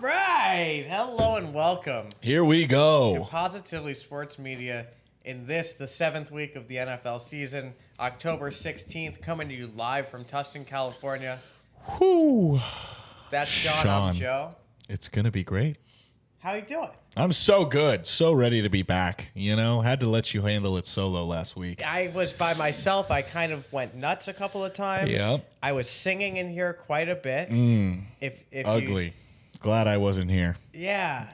right. Hello and welcome Here we to go. Positively Sports Media in this, the 7th week of the NFL season, October 16th, coming to you live from Tustin, California. Whew. That's Sean, Sean. I'm Joe. It's going to be great. How you doing? I'm so good. So ready to be back. You know, had to let you handle it solo last week. I was by myself. I kind of went nuts a couple of times. Yep. I was singing in here quite a bit. If Ugly. Glad I wasn't here. Yeah.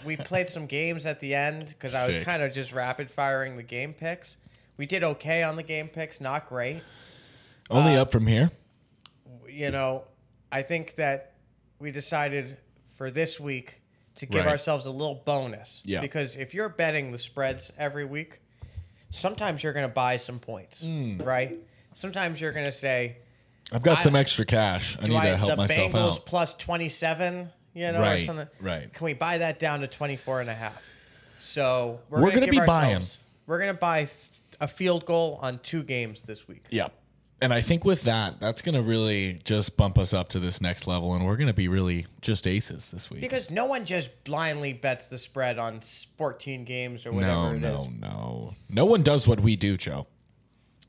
We played some games at the end because I was Sick. kind of just rapid firing the game picks. We did okay on the game picks, not great. Only up from here. You know, I think that we decided for this week to give Right. ourselves a little bonus. Yeah. Because if you're betting the spreads every week, sometimes you're going to buy some points, right? Sometimes you're going to say, I've got some extra cash. I need to help the myself Bengals out. plus 27, you know, or Right, something. right. Can we buy that down to 24.5? So we're We're going gonna to be buying. We're going to buy a field goal on 2 games this week. Yeah. And I think with that, that's going to really just bump us up to this next level. And we're going to be really just aces this week. Because no one just blindly bets the spread on 14 games or whatever it is. No one does what we do, Joe.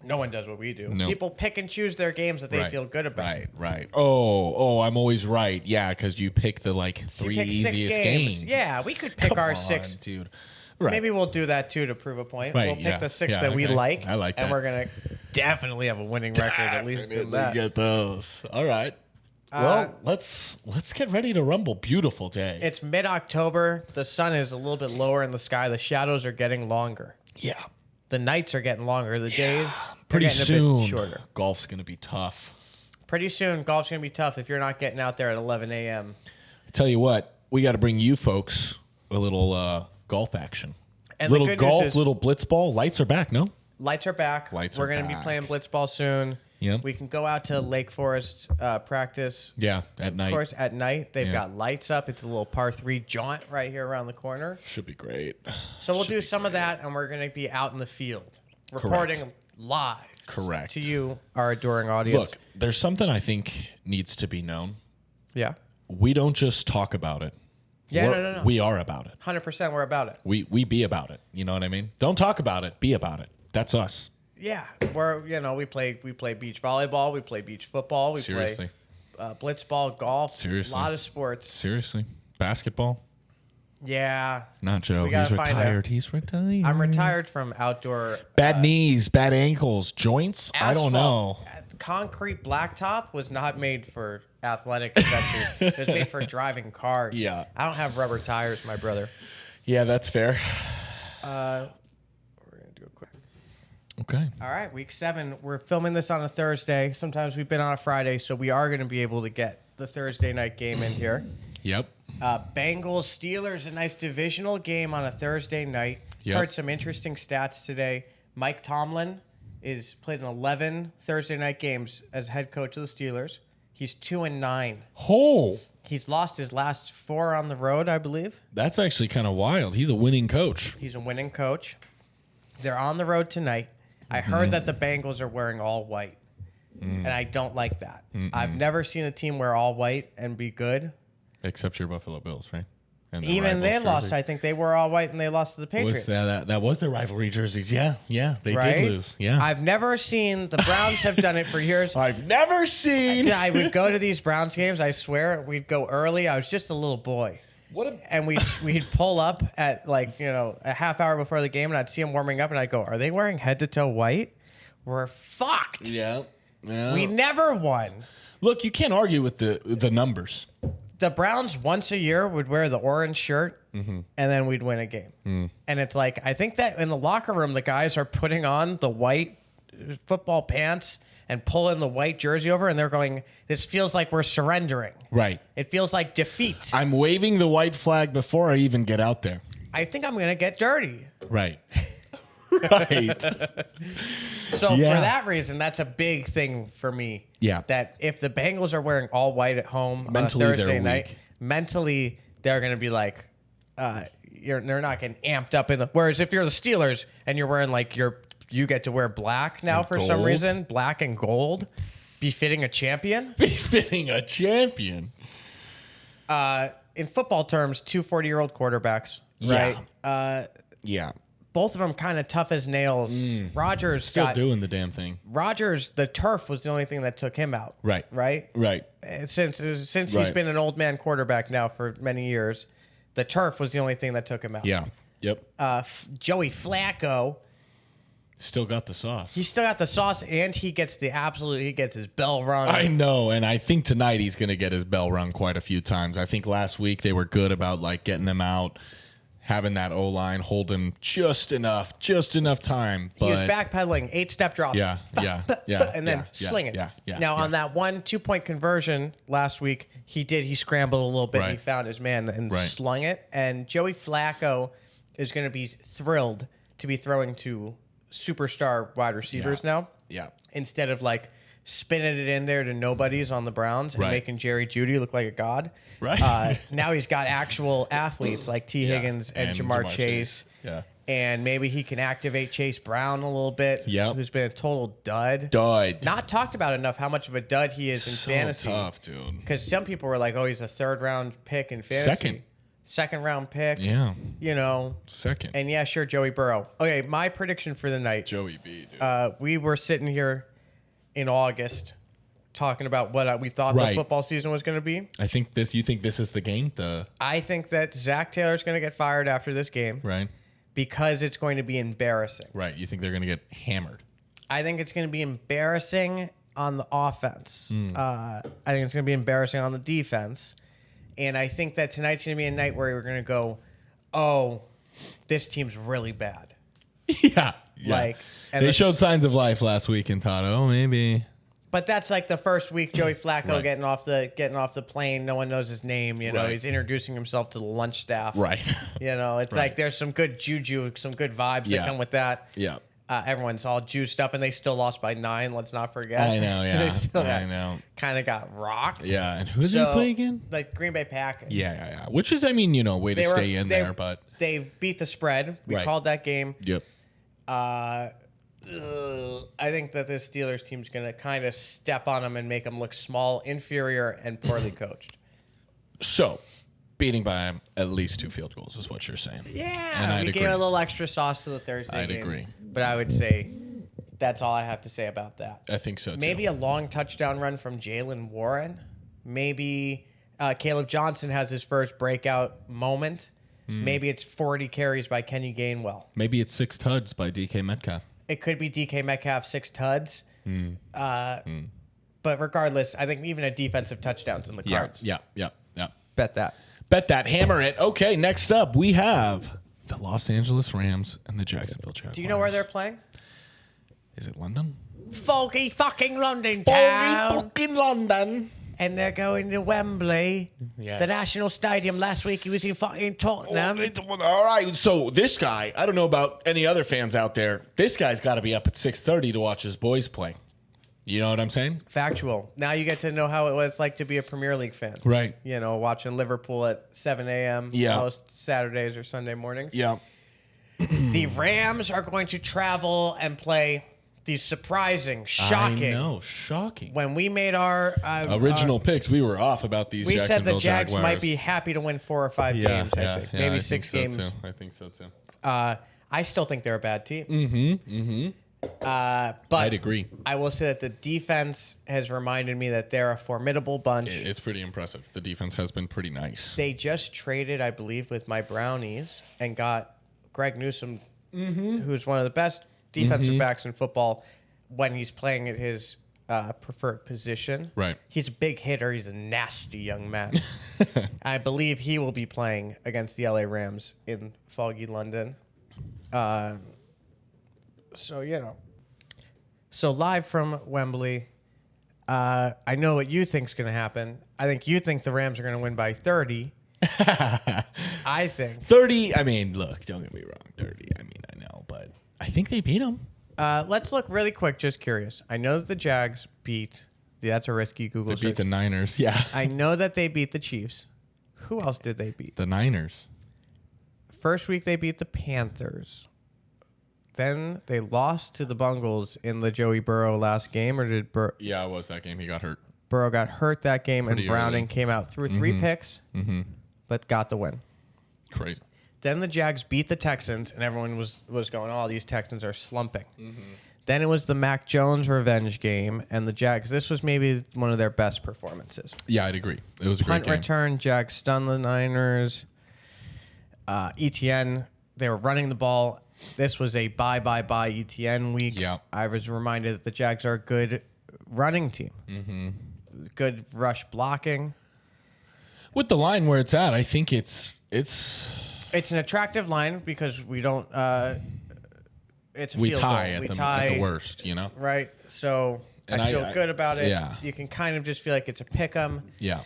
No one does what we do. No. People pick and choose their games that they Right, feel good about. Right. Oh, I'm always right. Yeah, because you pick the You 3 pick 6 easiest games. Yeah, we could pick Come our on, 6. dude. Right. Maybe we'll do that too to prove a point. Right, We'll pick yeah. the 6 Yeah, that we okay. like. I like And that. we're going to definitely have a winning record at least in that. Get those. All right. Well, let's get ready to rumble. Beautiful day. It's mid-October. The sun is a little bit lower in the sky. The shadows are getting longer. Yeah. The nights are getting longer. The days Pretty are getting a soon, bit shorter. golf's going to be tough. Pretty soon, golf's going to be tough if you're not getting out there at 11 a.m. I tell you what, we got to bring you folks a little golf action. And Little the good news golf, is- little blitz ball. Lights are back, no? Lights are back. Lights We're are going to be back. playing blitzball soon. Yep. We can go out to Lake Forest practice. Yeah, at night. Of course, at night. They've Yeah. got lights up. It's a little par 3 jaunt right here around the corner. Should be great. So we'll do some of that, and we're going to be out in the field, reporting live Correct. to you, our adoring audience. Look, there's something I think needs to be known. Yeah. We don't just talk about it. Yeah, We're- no. We are about it. 100% we're about it. We be about it. You know what I mean? Don't talk about it. Be about it. That's us. Yeah. We play beach volleyball. We play beach football. We Seriously. play blitzball, golf. Seriously. A lot of sports. Seriously. Basketball? Yeah. Not Joe. We gotta He's find retired. out. He's retired. I'm retired from outdoor Bad knees, bad ankles, joints. I don't know. asphalt. Concrete blacktop was not made for athletic adventures. It was made for driving cars. Yeah. I don't have rubber tires, my brother. Yeah, that's fair. We're going to do a quick. Okay. All right, week 7. We're filming this on a Thursday. Sometimes we've been on a Friday, so we are going to be able to get the Thursday night game in here. Yep. Bengals Steelers, a nice divisional game on a Thursday night. Yep. Heard some interesting stats today. Mike Tomlin is played in 11 Thursday night games as head coach of the Steelers. He's 2-9. Oh, He's lost his last 4 on the road, I believe. that's actually kind of wild. He's a winning coach. He's a winning coach. They're on the road tonight. I heard that the Bengals are wearing all white, and I don't like that. I've never seen a team wear all white and be good. Except your Buffalo Bills, right? And the Even they rivals lost. jersey. I think they were all white and they lost to the Patriots. Was that was their rivalry jerseys? Yeah, they right? did lose. Yeah, I've never seen the Browns have done it for years. I've never seen. I would go to these Browns games. I swear, we'd go early. I was just a little boy, and we'd pull up at a half hour before the game, and I'd see them warming up, and I'd go, "Are they wearing head to toe white? We're fucked. Yeah. We never won." Look, you can't argue with the numbers. The Browns once a year would wear the orange shirt, and then we'd win a game. And it's like, I think that in the locker room, the guys are putting on the white football pants and pulling the white jersey over, and they're going, this feels like we're surrendering. Right. It feels like defeat. I'm waving the white flag before I even get out there. I think I'm going to get dirty. Right. Right. So Yeah. for that reason, that's a big thing for me. Yeah. That if the Bengals are wearing all white at home Mentally, on a they're Thursday night, weak. mentally they're going to be like, they're not getting amped up in the. Whereas if you're the Steelers and you're wearing you get to wear black now And for some gold. reason, black and gold, befitting a champion. Befitting a champion. in football terms, 2 40-year-old quarterbacks, right? Yeah. Both of them kind of tough as nails. Rodgers Still doing the damn thing. Rodgers, the turf was the only thing that took him out. Right. Right? Right. Since he's been an old man quarterback now for many years, the turf was the only thing that took him out. Yeah. Yep. Joey Flacco, Still got the sauce. he's still got the sauce, and he gets his bell rung. I know, and I think tonight he's going to get his bell rung quite a few times. I think last week they were good about like getting him out, having that O-line hold him just enough time. But He was backpedaling, 8-step drop. Yeah, and then slinging. Now, on that 1 2-point conversion last week, he scrambled a little bit. Right. And he found his man and Right. slung it. And Joey Flacco is going to be thrilled to be throwing to superstar wide receivers now. Yeah. Instead of like spinning it in there to nobodies on the Browns and Right. making Jerry Jeudy look like a god. Right. Now he's got actual athletes like T. Higgins and Jamar Chase. Yeah. And maybe he can activate Chase Brown a little bit. Yep. Who's been a total dud. Not Talked about enough how much of a dud he is in so fantasy. tough, dude. Because some people were like, oh, he's a 3rd-round pick in fantasy. Second-round pick. Yeah. Second. And yeah, sure, Joey Burrow. Okay, my prediction for the night. Joey B, dude. We were sitting here in August talking about what we thought the football season was going to be. You think this is the game? I think that Zach Taylor's going to get fired after this game. Right. Because it's going to be embarrassing. Right. You think they're going to get hammered? I think it's going to be embarrassing on the offense. I think it's going to be embarrassing on the defense. And I think that tonight's going to be a night where we're going to go, oh, this team's really bad. Yeah. Like, they showed signs of life last week and thought, oh, maybe. But that's like the first week, Joey Flacco getting off the plane. No one knows his name. You know, he's introducing himself to the lunch staff. Right. You know, it's like there's some good juju, some good vibes that come with that. Yeah. Everyone's all juiced up, and they still lost by 9. Let's not forget. I know, yeah. I know. Kind of got rocked. Yeah, and who did they play again? Like Green Bay Packers. Yeah. Which is, I mean, way to stay in there, but they beat the spread. We called that game. Yep. I think that this Steelers team's going to kind of step on them and make them look small, inferior, and poorly coached. So, beating by at least 2 field goals is what you're saying. Yeah, we gave a little extra sauce to the Thursday game. I'd agree. But I would say that's all I have to say about that. I think so, too. Maybe a long touchdown run from Jalen Warren. Maybe Caleb Johnson has his first breakout moment. Maybe it's 40 carries by Kenny Gainwell. Maybe it's 6 tuds by DK Metcalf. It could be DK Metcalf, 6 tuds. But regardless, I think even a defensive touchdown's in the cards. Yeah. Bet that. Bet that. Hammer it. Okay, next up, we have the Los Angeles Rams and the Jacksonville Jaguars. Do you know where they're playing? Is it London? Foggy fucking London town. Foggy fucking London. And they're going to Wembley. Yes. The National Stadium. Last week he was in fucking Tottenham. All right, so this guy, I don't know about any other fans out there. This guy's got to be up at 6:30 to watch his boys play. You know what I'm saying? Factual. Now you get to know how it was like to be a Premier League fan. Right. You know, watching Liverpool at 7 a.m. most Saturdays or Sunday mornings. Yeah. The Rams are going to travel and play the surprising, shocking. I know, shocking. When we made our original picks, we were off about these. We said the Jags Jaguars. might be happy to win 4 or 5 games. I think maybe 6 games. I think so too. I still think they're a bad team. But I'd agree. I will say that the defense has reminded me that they're a formidable bunch. It's pretty impressive. The defense has been pretty nice. They just traded, I believe, with my Brownies and got Greg Newsome, who's one of the best defensive backs in football when he's playing at his preferred position. Right. He's a big hitter. He's a nasty young man. I believe he will be playing against the LA Rams in foggy London. So, you know. So, live from Wembley, I know what you think's going to happen. I think you think the Rams are going to win by 30. I think. 30, I mean, look, don't get me wrong. 30, I mean, I know, but I think they beat them. Let's look really quick, just curious. I know that the Jags beat, that's a risky Google search. They beat the Niners, yeah. I know that they beat the Chiefs. Who else did they beat? The Niners. First week they beat the Panthers. Then they lost to the Bengals in the Joey Burrow last game, or did Burrow? Yeah, it was that game. He got hurt. Burrow got hurt that game, Pretty and Browning early. came out through 3 picks. but got the win. Crazy. Then the Jags beat the Texans, and everyone was going, oh, these Texans are slumping. Mm-hmm. Then it was the Mac Jones revenge game, and the Jags, this was maybe one of their best performances. Yeah, I'd agree. It was a great game. Punt return, Jags stunned the Niners. ETN, they were running the ball. This was a bye ETN week. Yeah. I was reminded that the Jags are a good running team. Mm-hmm. Good rush blocking. With the line where it's at, I think it's an attractive line because we don't. It's a we field tie, goal. at the worst, you know. Right. So And I feel good about it. Yeah. You can kind of just feel like it's a pick 'em. Yeah.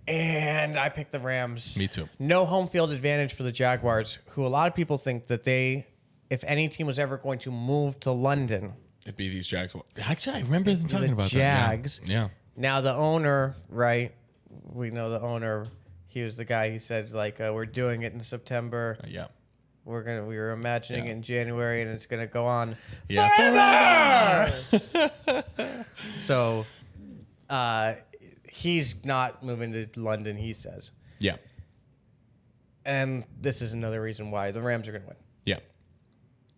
And I picked the Rams. Me too. No home field advantage for the Jaguars, who a lot of people think that if any team was ever going to move to London, It'd be these Jags. Actually, I remember them talking about Jags. that. Yeah. Now the owner, right? We know the owner. He was the guy who said like, "We're doing it in September. Yeah. We were imagining it in January, and it's gonna go on forever." So, he's not moving to London. He says. Yeah. And this is another reason why the Rams are gonna win. Yeah.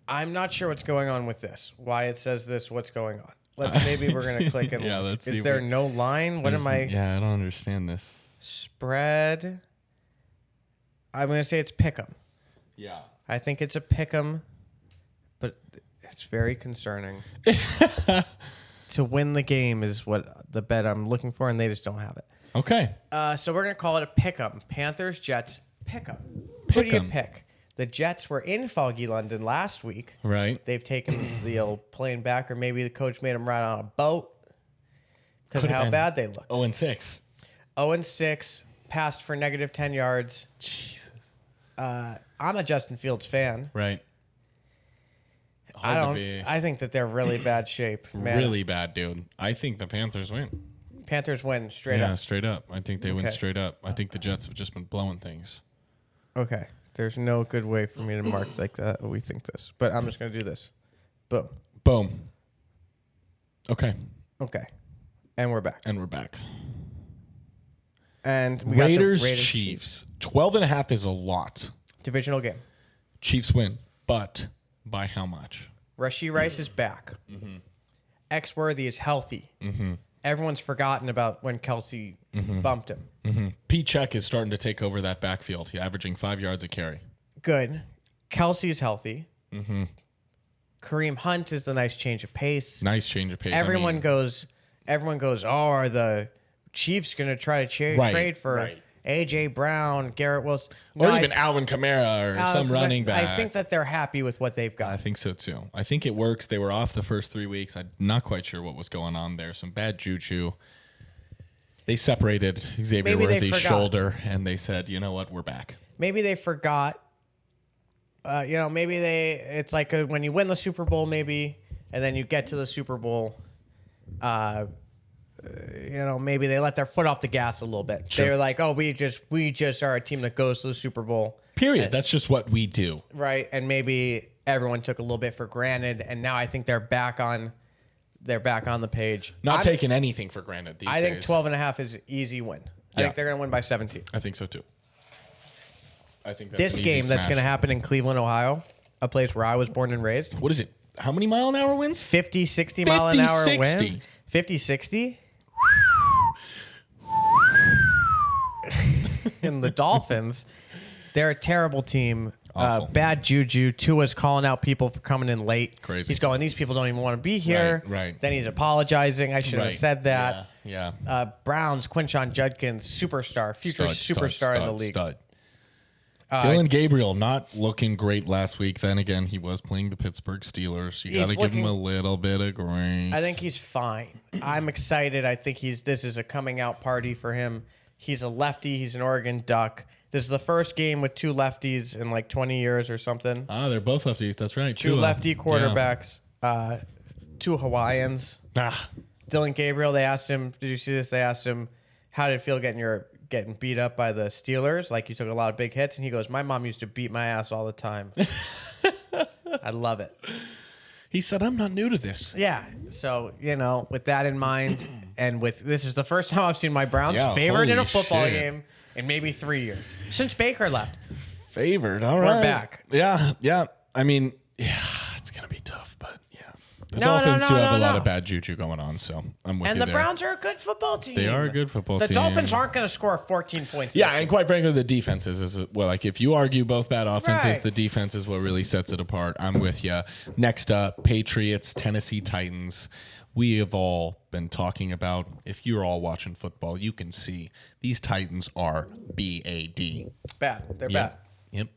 I'm not sure what's going on with this. Why it says this? What's going on? Maybe we're gonna click and Yeah, look. let's Is see there what- no line? What am I? Yeah, I don't understand this. Spread. I'm gonna say it's pick'em. Yeah. I think it's a pick'em, but it's very concerning. To win the game is what the bet I'm looking for, and they just don't have it. Okay. So we're gonna call it a pick'em. Panthers, Jets, pick'em. Who do you Pick'em. pick? The Jets were in foggy London last week. Right. They've taken the old plane back, or maybe the coach made them ride on a boat because of Could've how been. bad they looked. 0-6. 0-6, passed for negative 10 yards. Jesus. I'm a Justin Fields fan. Right. I think that they're really bad shape, man. Really bad, dude. I think the Panthers win. Panthers win straight Yeah, up. straight up. I think they win Okay. straight up. I think the Jets have just been blowing things. Okay. There's no good way for me to mark like that. We think this, but I'm just gonna do this. Boom. Boom. Okay. Okay. And we're back. And we're back. And we got Raiders, the Raiders Chiefs. 12.5 is a lot. divisional game. Chiefs win, but by how much? Rashee Rice is back. Mm-hmm. X-Worthy is healthy. Mm-hmm. Everyone's forgotten about when Kelsey bumped him. Mm-hmm. P-Check is starting to take over that backfield. He's averaging 5 yards a carry. Good. Kelsey is healthy. Mm-hmm. Kareem Hunt is the nice change of pace. Nice change of pace. Everyone goes, oh, are the Chiefs going to try to trade for A.J. Brown, Garrett Wilson? Or even Alvin Kamara or some running back. I think that they're happy with what they've got. I think so too. I think it works. They were off the first 3 weeks. I'm not quite sure what was going on there. Some bad juju. They separated Xavier Worthy's shoulder and they said, you know what, we're back. Maybe they forgot. Maybe it's like when you win the Super Bowl, maybe, and then you get to the Super Bowl. Maybe they let their foot off the gas a little bit. Sure. They're like, oh, we just are a team that goes to the Super Bowl. Period. That's just what we do. Right. And maybe everyone took a little bit for granted, and now I think they're back on the page. Not taking anything for granted these days. I think 12.5 is an easy win. I think they're going to win by 17. I think so too. I think that's This an easy game that's smash. going to happen in Cleveland, Ohio, a place where I was born and raised. What is it? How many mile an hour wins? 50, 60 mile an hour 50, 60. winds. 50, 60. And the Dolphins, they're a terrible team. Awful. Bad juju. Tua's calling out people for coming in late. Crazy. He's going, these people don't even want to be here. Right. Then he's apologizing. I should have said that. Yeah. Browns, Quinshon Judkins, superstar, future superstar in the league. Stud. Dylan Gabriel not looking great last week. Then again, he was playing the Pittsburgh Steelers. You got to give him a little bit of grace. I think he's fine. I'm excited. I think this is a coming out party for him. He's a lefty. He's an Oregon Duck. This is the first game with two lefties in like 20 years or something. They're both lefties. That's right. Two lefty quarterbacks. Two Hawaiians. Dylan Gabriel, they asked him, did you see this? They asked him, how did it feel getting beat up by the Steelers? Like you took a lot of big hits. And he goes, my mom used to beat my ass all the time. I love it. He said, I'm not new to this. Yeah. So, with that in mind, and this is the first time I've seen my Browns favored in a football game. in maybe 3 years since Baker left. Favored. All right. We're back. Yeah. I mean, it's going to be tough, but yeah. The Dolphins do have a lot of bad juju going on, so I'm with you. And the Browns are a good football team. They are a good football team. The Dolphins aren't going to score 14 points. Yeah, and quite frankly, the defenses is well. Like if you argue both bad offenses, Right. the defense is what really sets it apart. I'm with you. Next up, Patriots, Tennessee Titans. We have all been talking about. If you're all watching football, you can see these Titans are bad. Bad. They're Yep. bad. Yep.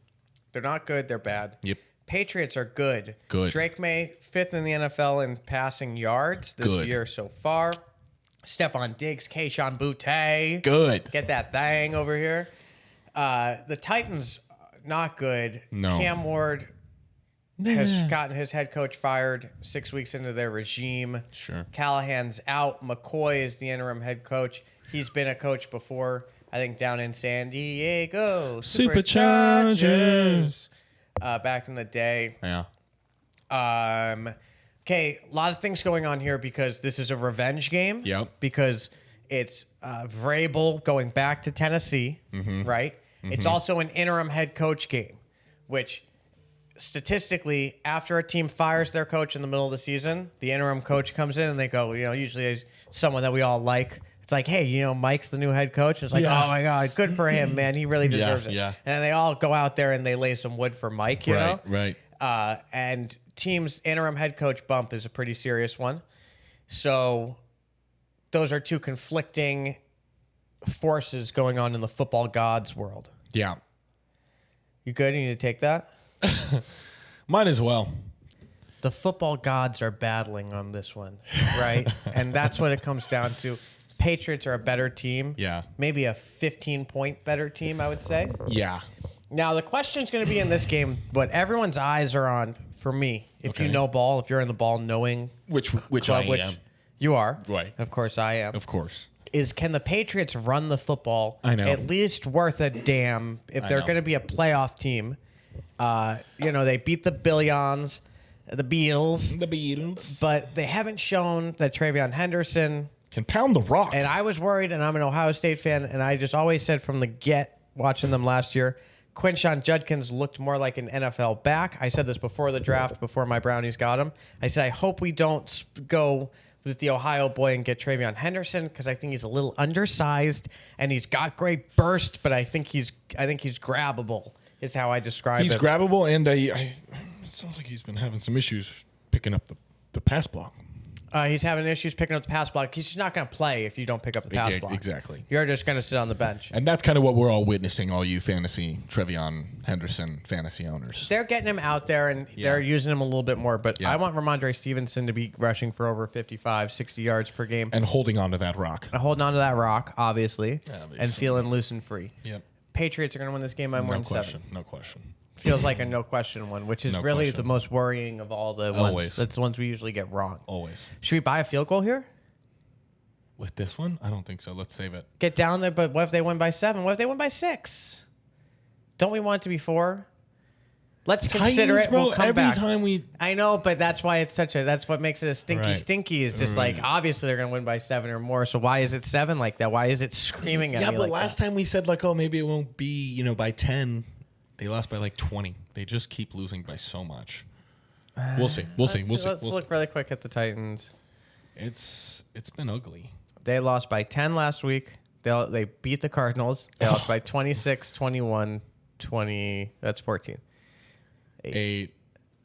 They're not good. They're bad. Yep. Patriots are good. Good. Drake May, 5th in the NFL in passing yards this year so far. Stephon Diggs, Kayshon Boutte. Good. Get that thing over here. The Titans, not good. No. Cam Ward has gotten his head coach fired 6 weeks into their regime. Sure. Callahan's out. McCoy is the interim head coach. He's been a coach before, I think, down in San Diego. Superchargers. Back in the day. Yeah. Okay, a lot of things going on here because this is a revenge game. Yep. Because it's Vrabel going back to Tennessee, right? It's also an interim head coach game, which statistically, after a team fires their coach in the middle of the season, the interim coach comes in and they go, usually there's someone that we all like. It's like, hey, Mike's the new head coach. And it's like, oh my God, good for him, man. He really deserves it. Yeah. And then they all go out there and they lay some wood for Mike, you know? Right. And team's interim head coach bump is a pretty serious one. So those are two conflicting forces going on in the football gods world. Yeah. You good? You need to take that? Might as well. The football gods are battling on this one, right? And that's what it comes down to. Patriots are a better team. Yeah. Maybe a 15-point better team, I would say. Yeah. Now, the question's going to be in this game, but everyone's eyes are on, for me, if you know ball, if you're in the ball knowing Which club, I am. You are. Right. Of course I am. Of course. Is can the Patriots run the football I know. at least worth a damn if they're know. going to be a playoff team? They beat the Billions, the Beatles, The Beatles. but they haven't shown that Travion Henderson. Can pound the rock. And I was worried, and I'm an Ohio State fan, and I just always said from the get, watching them last year, Quinshon Judkins looked more like an NFL back. I said this before the draft, before my Brownies got him. I said, I hope we don't go with the Ohio boy and get Travion Henderson because I think he's a little undersized, and he's got great burst, but I think he's grabbable is how I describe He's it. grabbable, and it sounds like he's been having some issues picking up the pass block. He's having issues picking up the pass block. He's just not going to play if you don't pick up the pass block. Exactly. You're just going to sit on the bench. And that's kind of what we're all witnessing, all you Travion Henderson fantasy owners. They're getting him out there, and they're using him a little bit more. But Yeah. I want Ramondre Stevenson to be rushing for over 55, 60 yards per game. And holding on to that rock. Holding on to that rock, obviously. And feeling loose and free. Yep. Patriots are going to win this game by more than 7. No question. Feels like a no question one, which is No really question. the most worrying of all the ones. Always. That's the ones we usually get wrong. Always. Should we buy a field goal here? With this one? I don't think so. Let's save it. Get down there, but what if they win by 7? What if they win by 6? Don't we want it to be 4? Let's consider it. Bro, We'll come every back. time we... I know, but that's why it's that's what makes it a stinky is just like, obviously they're going to win by 7 or more. So why is it 7 like that? Why is it screaming at me but like last time we said, like, oh, maybe it won't be, by 10. They lost by like 20. They just keep losing by so much. We'll see. We'll see. Let's look really quick at the Titans. It's been ugly. They lost by 10 last week. They beat the Cardinals. They lost by 26, 21, 20. That's 14. 8,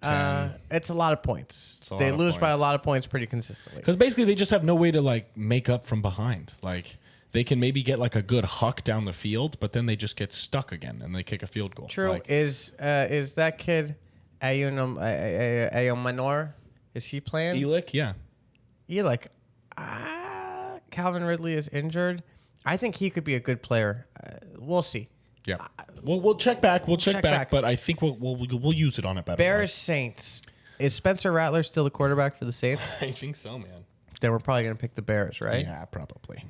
10. It's a lot of points. a They lot of lose by a points. lot of points pretty consistently. Because basically they just have no way to like make up from behind. Like they can maybe get like a good huck down the field, but then they just get stuck again and they kick a field goal. True. Like, Is that kid Ayomanor? Is he playing? Elick, yeah. Elick. Calvin Ridley is injured. I think he could be a good player. We'll see. Yeah. We'll check back. We'll check check back, back. but I think we'll use it on it better. Bears Saints. Is Spencer Rattler still the quarterback for the Saints? I think so, man. Then we're probably going to pick the Bears, right? Yeah, probably.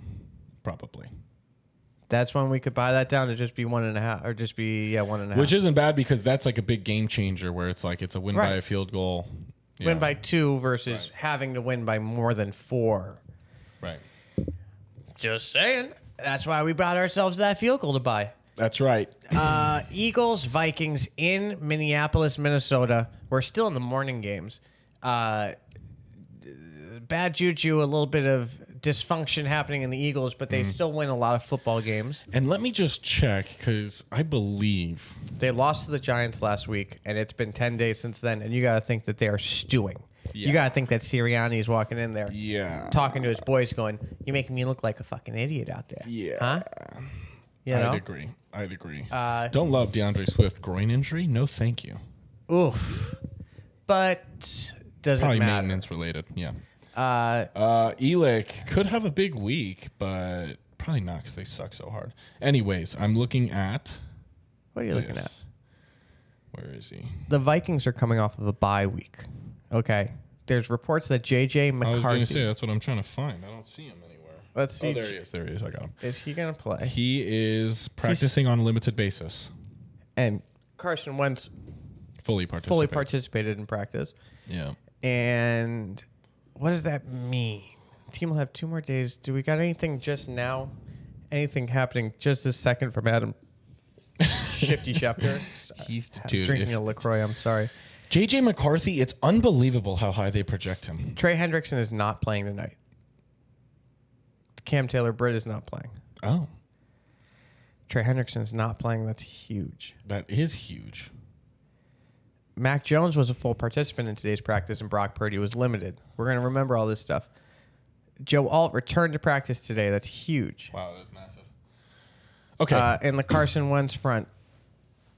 That's when we could buy that down to just be 1.5, or just be 1.5. Which isn't bad because that's like a big game changer where it's like it's a win by a field goal. Yeah. win by 2 versus having to win by more than 4. Right. Just saying. That's why we brought ourselves that field goal to buy. That's right. Eagles, Vikings in Minneapolis, Minnesota. We're still in the morning games. Bad juju, a little bit of dysfunction happening in the Eagles, but they still win a lot of football games. And let me just check, because I believe They lost to the Giants last week, and it's been 10 days since then, and you got to think that they are stewing. Yeah. You got to think that Sirianni is walking in there, talking to his boys, going, "You're making me look like a fucking idiot out there." Yeah. Huh? You know? I'd agree. Don't love DeAndre Swift groin injury. No, thank you. Oof. But doesn't Probably matter. maintenance related. Yeah. Elick could have a big week, but probably not because they suck so hard. Anyways, I'm looking at. What are you looking at? Where is he? The Vikings are coming off of a bye week. Okay. There's reports that J.J. McCarthy. I was going to say, that's what I'm trying to find. I don't see him anywhere. Let's see. Oh, there he is. There he is. I got him. Is he going to play? He is practicing on a limited basis. And Carson Wentz Fully participated in practice. Yeah. And what does that mean? Team will have 2 more days. Do we got anything just now? Anything happening just this second from Adam Shifty Schefter? He's drinking a LaCroix. I'm sorry. J.J. McCarthy, it's unbelievable how high they project him. Trey Hendrickson is not playing tonight. Cam Taylor-Britt is not playing. Oh. Trey Hendrickson is not playing. That's huge. That is huge. Mac Jones was a full participant in today's practice, and Brock Purdy was limited. We're going to remember all this stuff. Joe Alt returned to practice today. That's huge. Wow, that is massive. Okay. In the Carson Wentz front.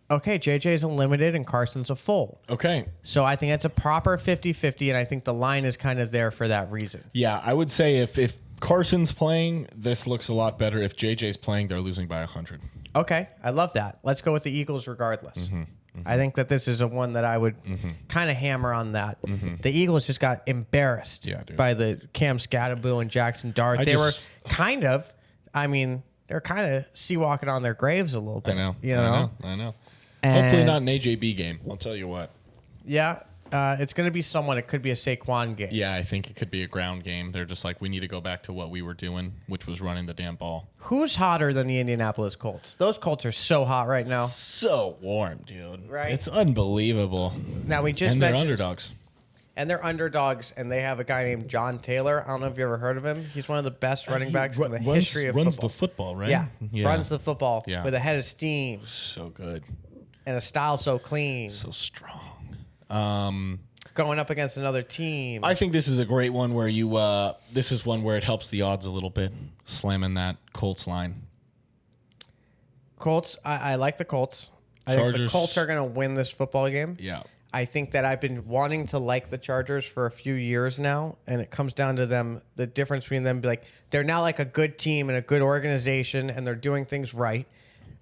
Okay, JJ's a limited and Carson's a full. Okay. So I think that's a proper 50-50, and I think the line is kind of there for that reason. Yeah, I would say if Carson's playing, this looks a lot better. If JJ's playing, they're losing by 100. Okay, I love that. Let's go with the Eagles regardless. I think that this is a one that I would kind of hammer on that. The Eagles just got embarrassed by the Cam Scatterboo and Jackson Dart. They were kind of sea walking on their graves a little bit. I know. You know? I know. And hopefully not an AJB game. I'll tell you what. Yeah. It's going to be someone. It could be a Saquon game. Yeah, I think it could be a ground game. They're just like, we need to go back to what we were doing, which was running the damn ball. Who's hotter than the Indianapolis Colts? Those Colts are so hot right now. So warm, dude. Right? It's unbelievable. Now, we just and they're mentioned... underdogs. And they're underdogs, and they have a guy named John Taylor. I don't know if you ever heard of him. He's one of the best running backs in the history of football. Runs the football, right? Yeah. Runs the football with a head of steam. So good. And a style so clean. So strong. Going up against another team. I think this is a great one where this is one where it helps the odds a little bit, slamming that Colts line. Colts, I like the Colts. I think the Colts are going to win this football game. Yeah. I think that I've been wanting to like the Chargers for a few years now, and it comes down to them, the difference between them, they're now like a good team and a good organization, and they're doing things right.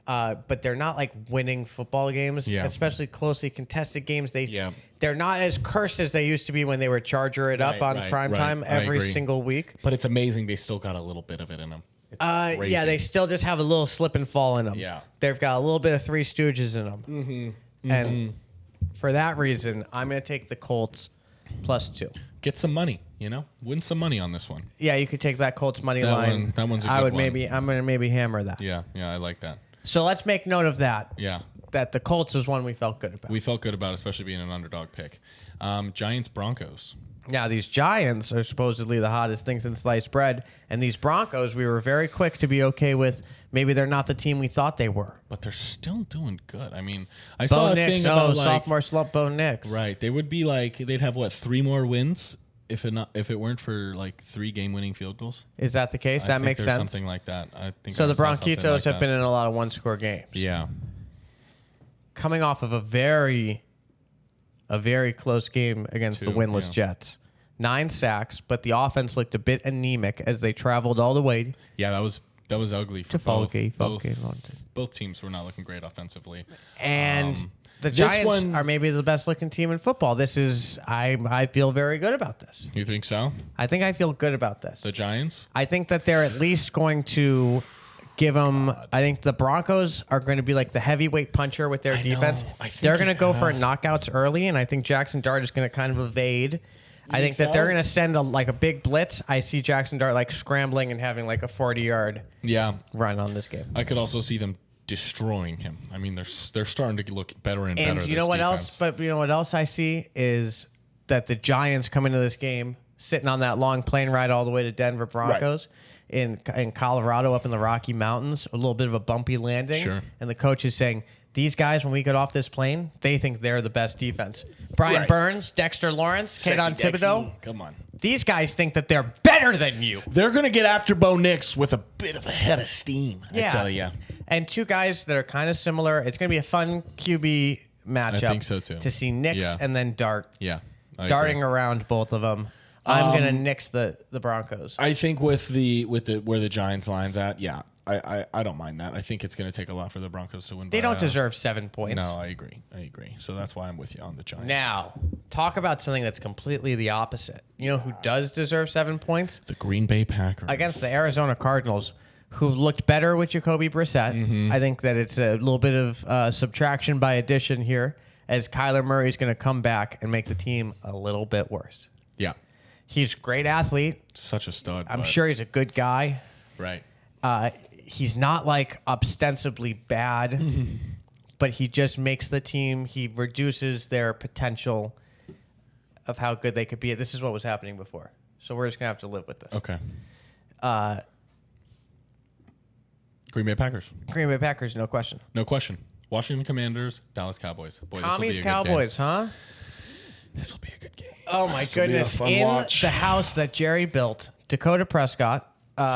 But they're not like winning football games, especially closely contested games. They're not as cursed as they used to be when they were Charger it up on primetime every single week. But it's amazing they still got a little bit of it in them. Yeah, they still just have a little slip and fall in them. Yeah. They've got a little bit of Three Stooges in them. And for that reason, I'm going to take the Colts +2. Get some money, win some money on this one. Yeah, you could take that Colts money line. That one's a good one. I'm going to maybe hammer that. Yeah, I like that. So let's make note of that. Yeah. That the Colts is one we felt good about. We felt good about, especially being an underdog pick. Giants, Broncos. Now, these Giants are supposedly the hottest things in sliced bread. And these Broncos, we were very quick to be okay with. Maybe they're not the team we thought they were. But they're still doing good. I mean, I saw a Nix, thing about sophomore slump Bo Nix. Right. They would be they'd have 3 more wins if it weren't for 3 game-winning field goals. Is that the case? That makes sense. Something like that. I think. So the Bronchitos have been in a lot of one-score games. Yeah. Coming off of a very close game against the winless Jets. 9 sacks, but the offense looked a bit anemic as they traveled all the way. Yeah, that was ugly for both teams were not looking great offensively. And the Giants are maybe the best looking team in football. I feel very good about this. You think so? I think I feel good about this. The Giants? I think that they're at least going to give them. I think the Broncos are going to be like the heavyweight puncher with their defense. They're going to go for knockouts early, and I think Jackson Dart is going to kind of evade. I think that they're going to send a big blitz. I see Jackson Dart like scrambling and having like a 40-yard run on this game. I could also see them destroying him. I mean, they're starting to look better and better. And you know what else? But you know what else I see is that the Giants come into this game sitting on that long plane ride all the way to Denver Broncos in Colorado up in the Rocky Mountains, a little bit of a bumpy landing. Sure. And the coach is saying, these guys, when we get off this plane, they think they're the best defense. Brian Burns, Dexter Lawrence, Kayvon Thibodeau. Come on. These guys think that they're better than you. They're going to get after Bo Nix with a bit of a head of steam, I tell you. And two guys that are kind of similar. It's going to be a fun QB matchup. I think so, too. To see Nix and then Dart. Yeah. Darting around both of them. I'm going to nix the Broncos. I think with where the Giants line's at, I don't mind that. I think it's going to take a lot for the Broncos to win. They don't deserve 7 points. No, I agree. So that's why I'm with you on the Giants. Now, talk about something that's completely the opposite. You know who does deserve 7 points? The Green Bay Packers. Against the Arizona Cardinals, who looked better with Jacoby Brissett. I think that it's a little bit of subtraction by addition here, as Kyler Murray is going to come back and make the team a little bit worse. Yeah. He's a great athlete. Such a stud. I'm sure he's a good guy. Right. He's not like ostensibly bad, but he just makes the team. He reduces their potential of how good they could be. This is what was happening before. So we're just going to have to live with this. Okay. Green Bay Packers. Green Bay Packers, no question. No question. Washington Commanders, Dallas Cowboys. Boy, Commies Cowboys, huh? This will be a good game. Oh, my goodness. In the house that Jerry built, Dakota Prescott.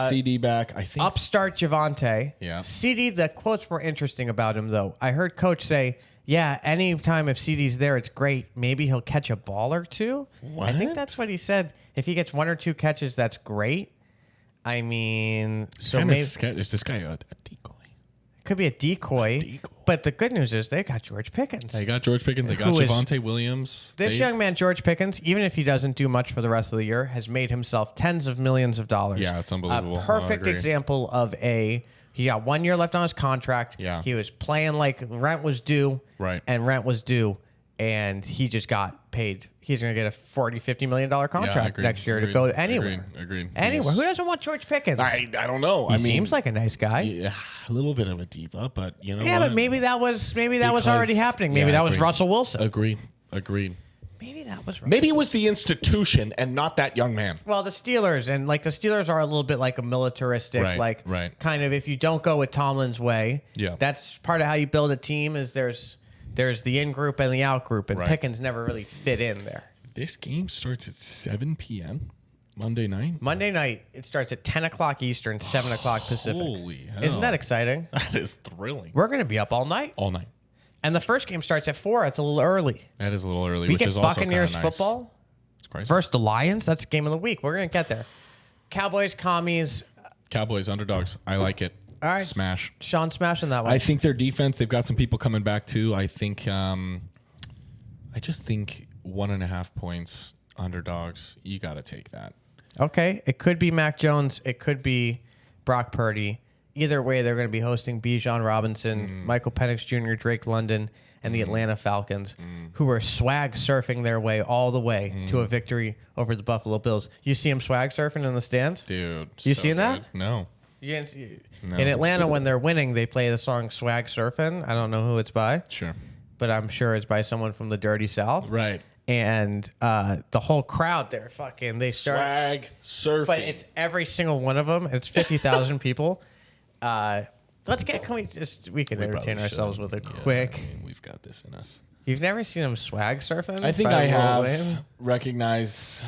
CD back, I think. Upstart Javonte. Yeah. CD, the quotes were interesting about him, though. I heard Coach say, yeah, anytime if CD's there, it's great. Maybe he'll catch a ball or two. What? I think that's what he said. If he gets 1 or 2 catches, that's great. I mean, so maybe... Is this guy a decoy? Could be a decoy. But the good news is they got George Pickens. They got George Pickens. They got Javonte Williams. This young man, George Pickens, even if he doesn't do much for the rest of the year, has made himself tens of millions of dollars. Yeah, it's unbelievable. A perfect example of he got 1 year left on his contract. Yeah. He was playing like rent was due. Right. And rent was due. And he just got paid. He's going to get a $40, $50 million contract next year to go anywhere. Agreed. Anywhere. Who doesn't want George Pickens? I don't know. He seems like a nice guy. Yeah, a little bit of a diva, but you know. Yeah, what? but maybe that was already happening. Maybe that was Russell Wilson. Agreed. Maybe that was Maybe it was the institution and not that young man. Well, the Steelers, and like the Steelers are a little bit like a militaristic, kind of if you don't go with Tomlin's way, that's part of how you build a team is there's the in group and the out group, and Pickens never really fit in there. This game starts at 7 p.m. Monday night. Monday night, it starts at 10 o'clock Eastern, 7 o'clock Pacific. Holy hell. Isn't that exciting? That is thrilling. We're going to be up all night. All night. And the first game starts at 4. It's a little early. That is a little early, we which get is also Buccaneers kind of nice. football It's crazy. versus the Lions. That's game of the week. We're going to get there. Cowboys, Commies. Cowboys, underdogs. I like it. All right. Smash. Sean smashing that one. I think their defense, they've got some people coming back too. I think, I just think 1.5 points underdogs. You got to take that. Okay. It could be Mac Jones. It could be Brock Purdy. Either way, they're going to be hosting Bijan Robinson, Michael Penix Jr., Drake London, and the Atlanta Falcons, who are swag surfing their way all the way to a victory over the Buffalo Bills. You see them swag surfing in the stands? Dude. You seen that? No. In Atlanta, when they're winning, they play the song Swag Surfing. I don't know who it's by. Sure. But I'm sure it's by someone from the Dirty South. Right. And the whole crowd there, they start. Swag surfing. But it's every single one of them. It's 50,000 people. We can entertain ourselves with a quick. I mean, we've got this in us. You've never seen them swag surfing? I think I have recognized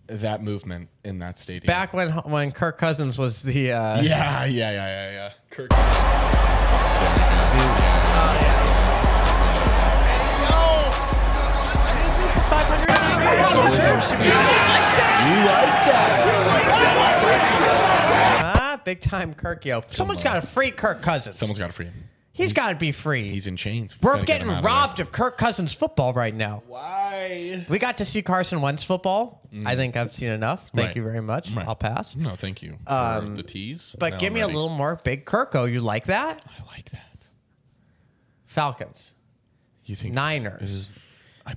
that movement in that stadium. Back when Kirk Cousins was the yeah. Kirk. You like that? Big time Kirk, yo. Someone's got to free Kirk Cousins. Someone's got to free him. He's got to be free. He's in chains. We're getting robbed of Kirk Cousins football right now. Why? We got to see Carson Wentz football. I think I've seen enough. Thank you very much. I'll pass. No, thank you for the tease. But give me a little more Big Kirko. You like that? I like that. Falcons. You think Niners. I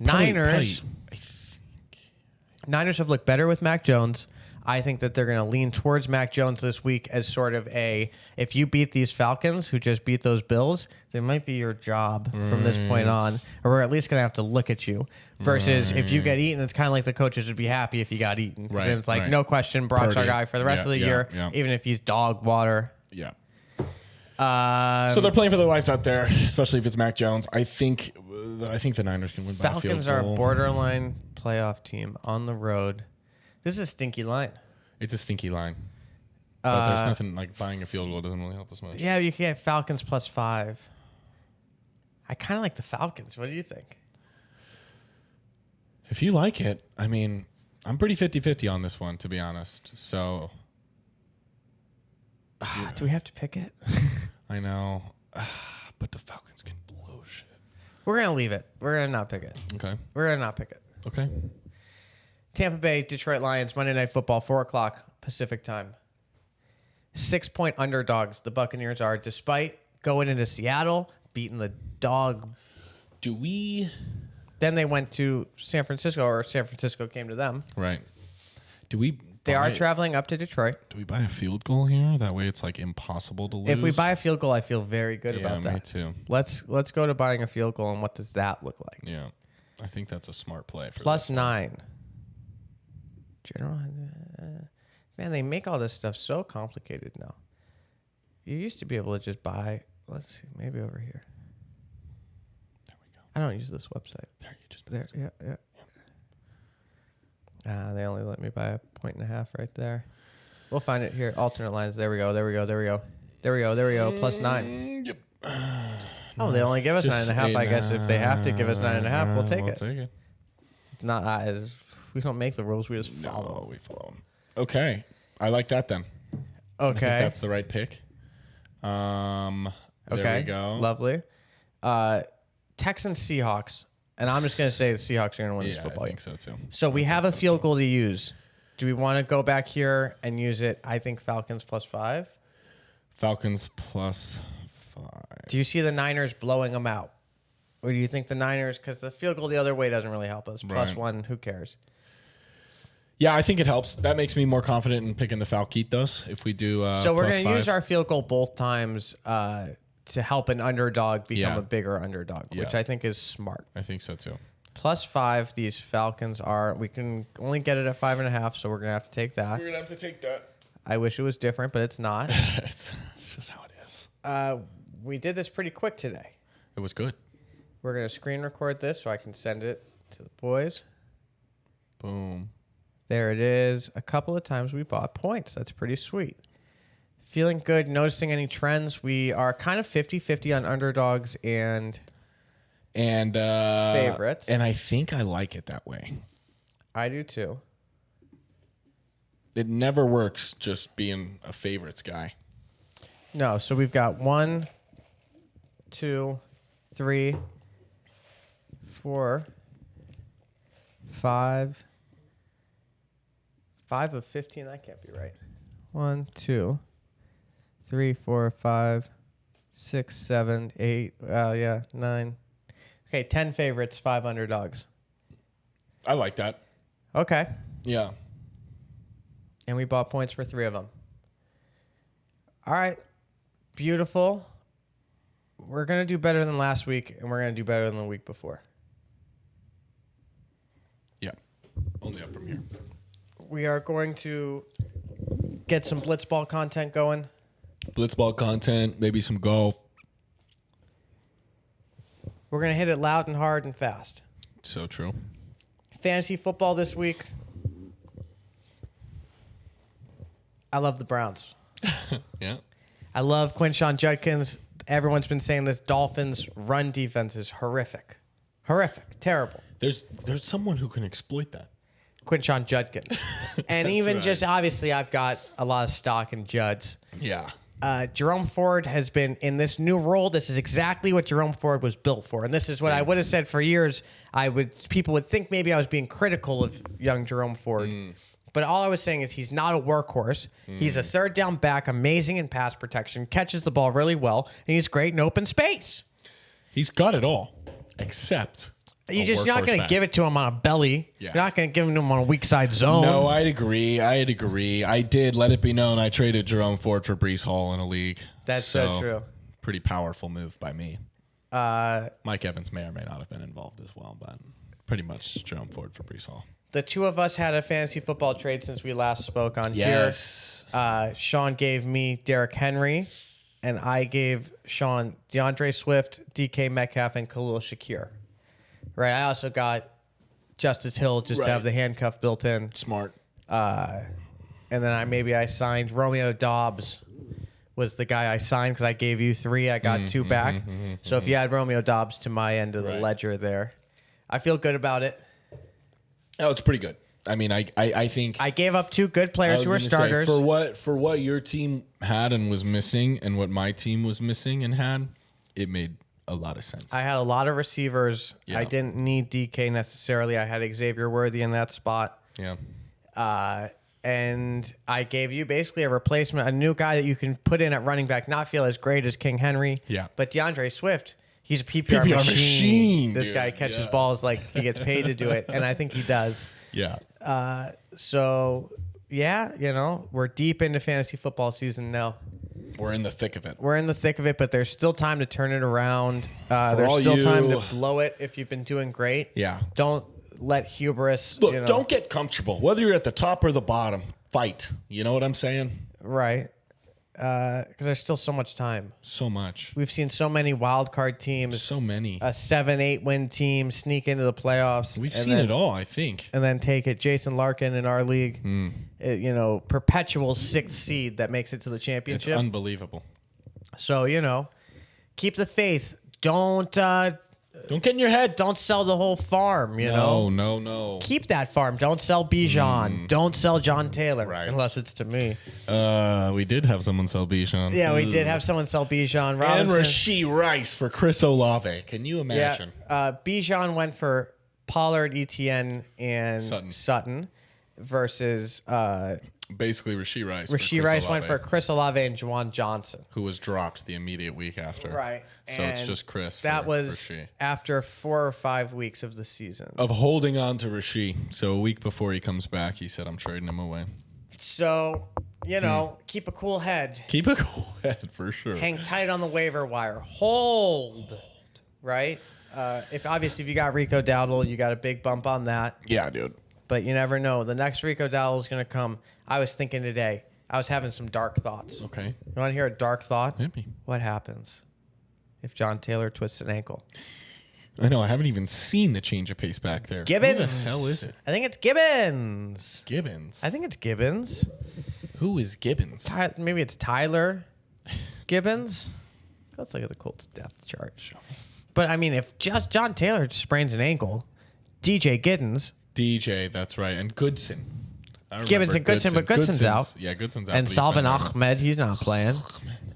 Niners have looked better with Mac Jones. I think that they're going to lean towards Mac Jones this week as sort of if you beat these Falcons, who just beat those Bills, they might be your job from this point on, or we're at least going to have to look at you. Versus if you get eaten, it's kind of like the coaches would be happy if you got eaten. Right, And it's like, right. no question, Brock's our Purdy. guy for the rest of the year, even if he's dog water. Yeah. So they're playing for their lives out there, especially if it's Mac Jones. I think the Niners can win by a field Falcons goal. are a borderline playoff team on the road. This is a stinky line. It's a stinky line. But there's nothing like buying a field goal doesn't really help us much. Yeah, you can get Falcons +5. I kind of like the Falcons. What do you think? If you like it, I mean, I'm pretty 50-50 on this one, to be honest. So Do we have to pick it? I know. But the Falcons can blow shit. We're going to leave it. We're going to not pick it. Okay. We're going to not pick it. Okay. Tampa Bay, Detroit Lions, Monday Night Football, 4 o'clock Pacific time. 6-point underdogs the Buccaneers are, despite going into Seattle, beating the dog. Do we... Then they went to San Francisco, or San Francisco came to them. Right. Do we... They are traveling up to Detroit. Do we buy a field goal here? That way it's like impossible to lose. If we buy a field goal, I feel very good about that. Yeah, me too. Let's go to buying a field goal, and what does that look like? Yeah. I think that's a smart play. For +9. General, man, they make all this stuff so complicated now. You used to be able to just buy. Let's see, maybe over here. There we go. I don't use this website. There, you just There, yeah. They only let me buy 1.5 right there. We'll find it here. Alternate lines. There we go. +9. Yep. Oh, they only give us Just 9.5. I guess if they have to give us 9.5, we'll take it. Take it. Not we don't make the rules. We just follow. No, we follow them. Okay. I like that then. I think Okay. that's the right pick. There we go. Lovely. Texans Seahawks, and I'm just gonna say the Seahawks are gonna win this football I game. think so too. So we have a field goal to use. Do we want to go back here and use it? I think Falcons +5. Falcons +5. Do you see the Niners blowing them out? Or do you think the Niners, because the field goal the other way doesn't really help us. Right. +1, who cares? Yeah, I think it helps. That makes me more confident in picking the Falquitos if we do. So we're going to +5. use our field goal both times to help an underdog become Yeah. a bigger underdog, which Yeah. I think is smart. I think so too. +5, these Falcons are. We can only get it at 5.5, so we're going to have to take that. We're gonna have to take that. I wish it was different, but it's not. It's just how it is. We did this pretty quick today. It was good. We're going to screen record this so I can send it to the boys. Boom. There it is. A couple of times we bought points. That's pretty sweet. Feeling good. Noticing any trends? We are kind of 50-50 on underdogs and favorites. And I think I like it that way. I do too. It never works just being a favorites guy. No, so we've got 1, 2, 3, 4, 5. 5 of 15. That can't be right. 1, 2, 3, 4, 5, 6, 7, 8. Yeah, 9. Okay, 10 favorites, 5 underdogs. I like that. Okay. Yeah. And we bought points for 3 of them. All right. Beautiful. We're going to do better than last week, and we're going to do better than the week before. Yeah. Only up from here. We are going to get some blitzball content going. Blitzball content, maybe some golf. We're going to hit it loud and hard and fast. So true. Fantasy football this week. I love the Browns. Yeah. I love Quinshon Judkins. Everyone's been saying this Dolphins run defense is horrific. Horrific. Terrible. There's someone who can exploit that. Quinshon Judkins. And even right. just obviously I've got a lot of stock in Juds. Yeah. Jerome Ford has been in this new role. This is exactly what Jerome Ford was built for. And this is what I would have said for years. People would think maybe I was being critical of young Jerome Ford. But all I was saying is he's not a workhorse. He's a third down back, amazing in pass protection, catches the ball really well, and he's great in open space. He's got it all, except You're not going to give it to him on a belly. Yeah. You're not going to give him on a weak side zone. No, I'd agree. I did let it be known I traded Jerome Ford for Breece Hall in a league. That's so true. Pretty powerful move by me. Mike Evans may or may not have been involved as well, but pretty much Jerome Ford for Breece Hall. The two of us had a fantasy football trade since we last spoke on here. Sean gave me Derrick Henry, and I gave Sean DeAndre Swift, DK Metcalf, and Khalil Shakir. Right. I also got Justice Hill just to have the handcuff built in. Smart. And then I signed Romeo Doubs was the guy I signed because I gave you 3. I got 2 back. So if you add Romeo Doubs to my end of the ledger there, I feel good about it. Oh, it's pretty good. I mean, I think I gave up 2 good players who were starters. For what your team had and was missing and what my team was missing and had, it made a lot of sense. I had a lot of receivers. Yeah. I didn't need DK necessarily. I had Xavier Worthy in that spot. Yeah. And I gave you basically a replacement, a new guy that you can put in at running back, not feel as great as King Henry. Yeah. But DeAndre Swift, he's a PPR machine. This guy catches balls like he gets paid to do it, and I think he does. Yeah. So, we're deep into fantasy football season now. We're in the thick of it. But there's still time to turn it around. There's still time to blow it if you've been doing great. Yeah. Don't let hubris. Look, don't get comfortable. Whether you're at the top or the bottom, fight. You know what I'm saying? Right. Because there's still so much time. So much. We've seen so many wild card teams. So many. A 7-8 win team sneak into the playoffs. We've seen it all, I think. And then take it. Jason Larkin in our league. Perpetual 6th seed that makes it to the championship. It's unbelievable. So, keep the faith. Don't get in your head. Don't sell the whole farm, know? No. Keep that farm. Don't sell Bijan. Don't sell John Taylor. Right. Unless it's to me. We did have someone sell Bijan. Yeah, we did have someone sell Bijan. Robinson. And Rashee Rice for Chris Olave. Can you imagine? Yeah. Bijan went for Pollard, Etienne, and Sutton versus... basically Rashee Rice. Rashee Rice went for Chris Olave and Juwan Johnson, who was dropped the immediate week after. Right. So it's just Chris. That was Rashee. After 4 or 5 weeks of the season. Of holding on to Rashee. So a week before he comes back, he said, I'm trading him away. So, keep a cool head. Keep a cool head, for sure. Hang tight on the waiver wire. Hold. Right? If you got Rico Dowdle, you got a big bump on that. Yeah, dude. But you never know. The next Rico Dowdle is going to come. I was thinking today, I was having some dark thoughts. Okay. You want to hear a dark thought? Maybe. What happens if John Taylor twists an ankle? I know. I haven't even seen the change of pace back there. Gibbons. Who the hell is it? I think it's Gibbons. Gibbons. I think it's Gibbons. Who is Gibbons? Maybe it's Tyler Gibbons. Let's look at the Colts depth chart. But, if just John Taylor sprains an ankle, DJ Giddens. DJ, that's right. And Goodson. Gibbons and Goodson, but Goodson's out. Yeah, Goodson's out. And Salvin Ahmed, he's not playing.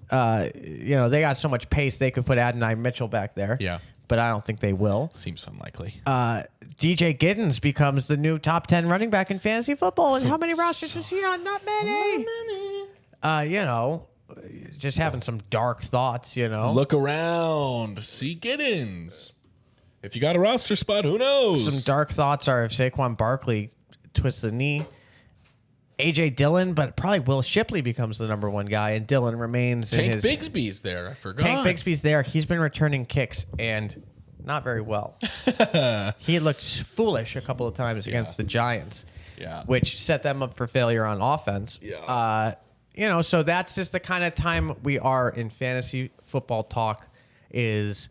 They got so much pace, they could put Adonai Mitchell back there. Yeah. But I don't think they will. Seems unlikely. DJ Giddens becomes the new top 10 running back in fantasy football. And how many rosters is he on? Not many. Just having some dark thoughts, Look around. See Giddens. If you got a roster spot, who knows? Some dark thoughts are if Saquon Barkley twists the knee. A.J. Dillon, but probably Will Shipley becomes the number 1 guy, and Dillon remains Tank in his... Bigsby's there. I forgot. Tank Bigsby's there. He's been returning kicks, and not very well. He looked foolish a couple of times against the Giants, which set them up for failure on offense. Yeah. So that's just the kind of time we are in fantasy football talk is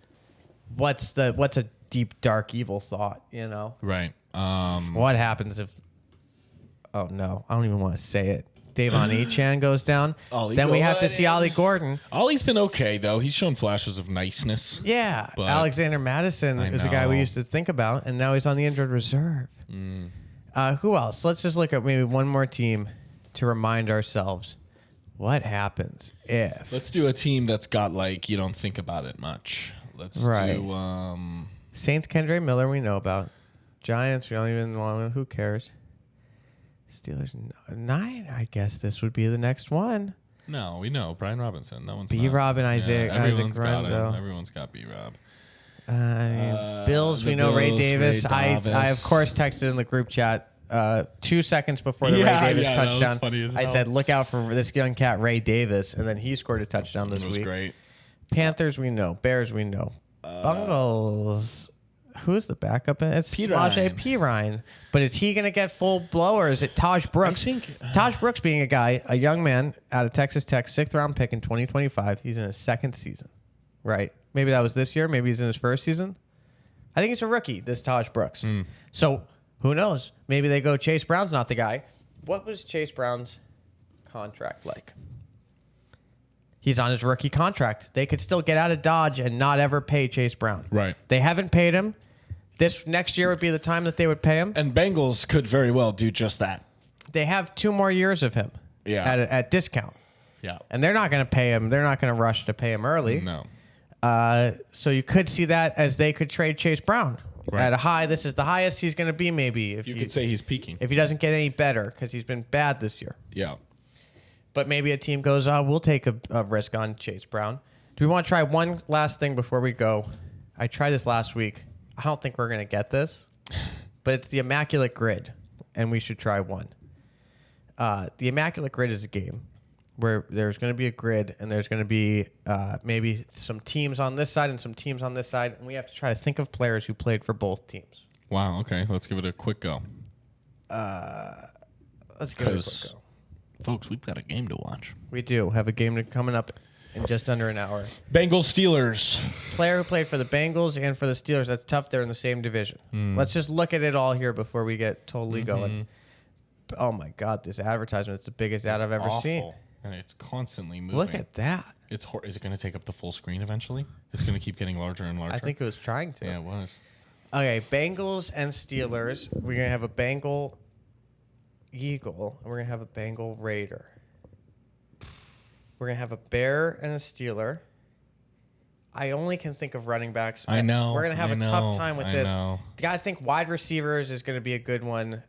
what's a deep, dark, evil thought, Right. What happens if... Oh, no. I don't even want to say it. Davon Echan goes down. Then we have to see Ollie Gordon. Ollie's been okay, though. He's shown flashes of niceness. Yeah. Alexander Madison is a guy we used to think about, and now he's on the injured reserve. Who else? Let's just look at maybe one more team to remind ourselves what happens if... Let's do a team that's got, you don't think about it much. Let's do... Saints, Kendre Miller, we know about. Giants, we don't even want... Who cares? Steelers 9, I guess this would be the next one. No, we know. Brian Robinson. That one's B-Rob and Isaac Everyone's got Rondo. Everyone's got B-Rob. Bills, we know Ray Davis. I of course texted in the group chat 2 seconds before the Ray Davis touchdown. That was funny as hell. I said, look out for this young cat, Ray Davis. And then he scored a touchdown this week. It was great. Panthers, we know. Bears, we know. Bungles. Who's the backup? It's Pirine. But is he going to get full blow, or is it Taj Brooks? I think Taj Brooks being a young man out of Texas Tech, 6th round pick in 2025. He's in his 2nd season, right? Maybe that was this year. Maybe he's in his 1st season. I think he's a rookie, this Taj Brooks. So who knows? Maybe they go Chase Brown's not the guy. What was Chase Brown's contract like? He's on his rookie contract. They could still get out of Dodge and not ever pay Chase Brown. Right. They haven't paid him. This next year would be the time that they would pay him. And Bengals could very well do just that. They have 2 more years of him. Yeah. At discount. Yeah. And they're not going to pay him. They're not going to rush to pay him early. No. So you could see that as they could trade Chase Brown Right. at a high. This is the highest he's going to be, maybe. If You could say he's peaking. if he doesn't get any better, because he's been bad this year. Yeah. But maybe a team goes, we'll take a risk on Chase Brown. Do we want to try one last thing before we go? I tried this last week. I don't think we're going to get this, but it's the Immaculate Grid, and we should try one. The Immaculate Grid is a game where there's going to be a grid, and there's going to be maybe some teams on this side and some teams on this side, and we have to try to think of players who played for both teams. Wow. Okay. Let's give it a quick go. Let's give it a quick go. Folks, we've got a game to watch. We do have a game coming up in just under an hour. Bengals Steelers. Player who played for the Bengals and for the Steelers. That's tough. They're in the same division. Let's just look at it all here before we get totally going. Oh, my God. This advertisement is the biggest ad I've ever seen. And it's constantly moving. Look at that. Is it going to take up the full screen eventually? It's going to keep getting larger and larger? I think it was trying to. Yeah, it was. Okay, Bengals and Steelers. We're going to have a Bengal Eagle, and we're going to have a Bengal Raider. We're going to have a Bear and a Steeler. I only can think of running backs. I know. We're going to have a tough time with this. Know. I think wide receivers is going to be a good one.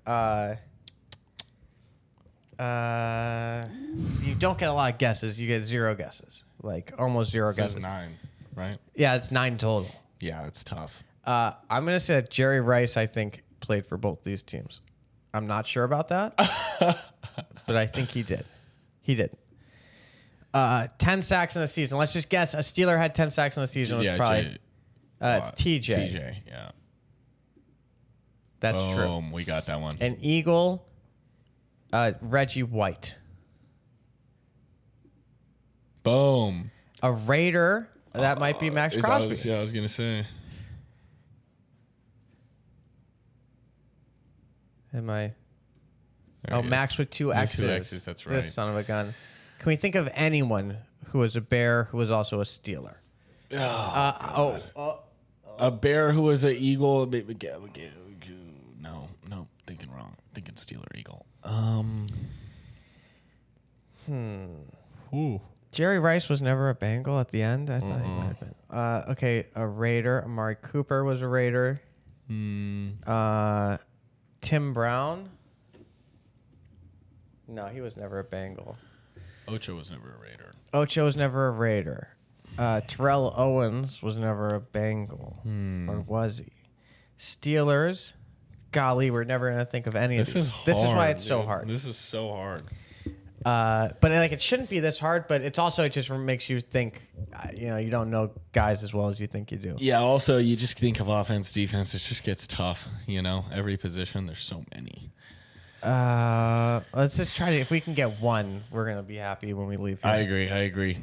You don't get a lot of guesses. You get 0 guesses. Like almost 0 guesses. 9, right? Yeah, it's 9 total. Yeah, it's tough. I'm going to say that Jerry Rice, I think, played for both these teams. I'm not sure about that, but I think he did. He did. 10 sacks in a season. Let's just guess. A Steeler had 10 sacks in a season. It was probably it's TJ. TJ, yeah. That's true. Boom, we got that one. An Eagle, Reggie White. Boom. A Raider, that might be Max Crosby. I was going to say. Am I? There he Max is. with 2 X's. 2 X's, that's right. This son of a gun. Can we think of anyone who was a Bear who was also a Steeler? A Bear who was an Eagle. No, thinking wrong. Thinking Steeler Eagle. Ooh. Jerry Rice was never a Bengal at the end. I thought he might have been. Okay, a Raider. Amari Cooper was a Raider. Tim Brown. No, he was never a Bengal. Ocho was never a Raider. Ocho was never a Raider. Terrell Owens was never a Bengal. Or was he? Steelers. Golly, we're never going to think of any of these. This is why it's so hard. This is so hard. But like, it shouldn't be this hard, but it's also, it just makes you think, you don't know guys as well as you think you do. Yeah, also, you just think of offense, defense. It just gets tough, Every position, there's so many. Let's just try to, if we can get one, we're going to be happy when we leave here. I agree.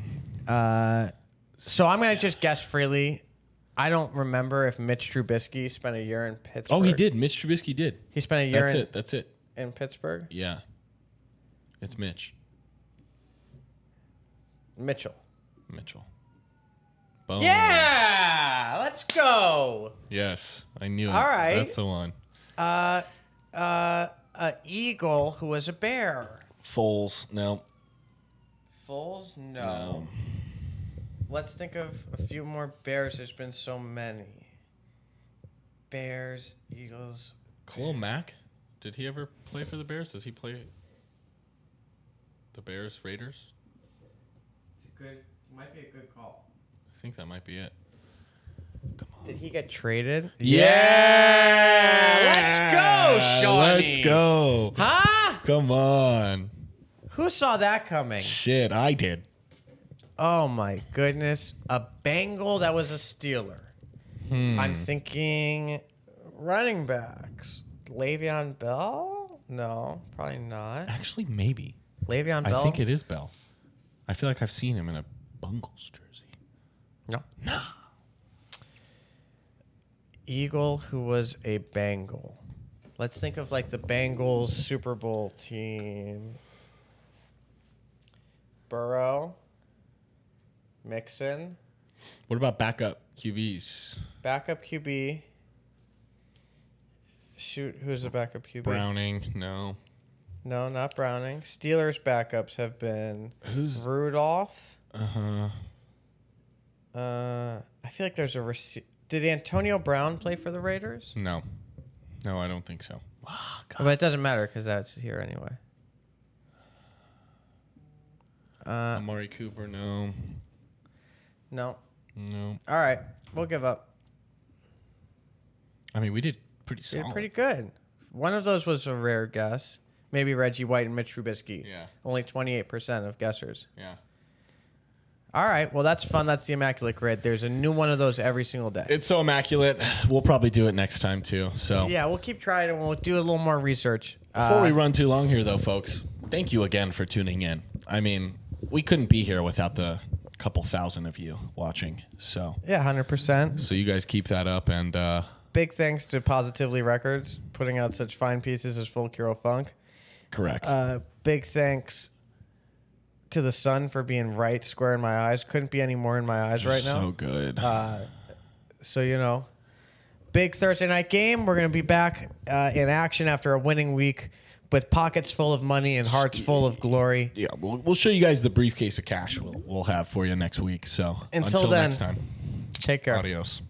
So I'm going to just guess freely. I don't remember if Mitch Trubisky spent a year in Pittsburgh. Oh, he did. Mitch Trubisky did. He spent a year That's it. In Pittsburgh? Yeah. It's Mitch. Mitchell. Boom. Yeah! Let's go! Yes, I knew it. All right. That's the one. Eagle who was a Bear. Foles. No. Foles? No. Let's think of a few more Bears. There's been so many. Bears, Eagles. Khalil Mack? Did he ever play for the Bears? Does he play the Bears, Raiders? Might be a good call. I think that might be it. Come on. Did he get traded? Yeah. Let's go, Shawnee. Let's go. Huh? Come on. Who saw that coming? Shit, I did. Oh my goodness. A Bengal that was a Steeler. I'm thinking running backs. Le'Veon Bell? No, probably not. Actually, maybe. Le'Veon Bell? I think it is Bell. I feel like I've seen him in a Bungles jersey. No. No. Eagle who was a Bengal. Let's think of like the Bengals Super Bowl team. Burrow. Mixon. What about backup QBs? Backup QB. Shoot, who's the backup QB? Browning, no. No, not Browning. Steelers backups have been Who's Rudolph. I I feel like there's a Did Antonio Brown play for the Raiders? No. No, I don't think so. Oh, But it doesn't matter because that's here anyway. Amari Cooper, no. No. No. All right, we'll give up. I mean, we did pretty You're solid. pretty good. One of those was a rare guess. Maybe Reggie White and Mitch Trubisky. Yeah. Only 28% of guessers. Yeah. All right. Well, that's fun. That's the Immaculate Grid. There's a new one of those every single day. It's so immaculate. We'll probably do it next time, too. So Yeah, we'll keep trying and we'll do a little more research. Before we run too long here, though, folks, thank you again for tuning in. I mean, we couldn't be here without the couple thousand of you watching. So Yeah, 100%. So you guys keep that up. And Big thanks to Positively Records putting out such fine pieces as Folk Hero Funk. correct. Big thanks to the sun for being right square in my eyes. Couldn't be any more in my eyes right now. So good. So, you know, big Thursday night game. We're going to be back in action after a winning week with pockets full of money and hearts full of glory. Yeah, we'll show you guys the briefcase of cash we'll have for you next week. So Until then, next time, take care. adios.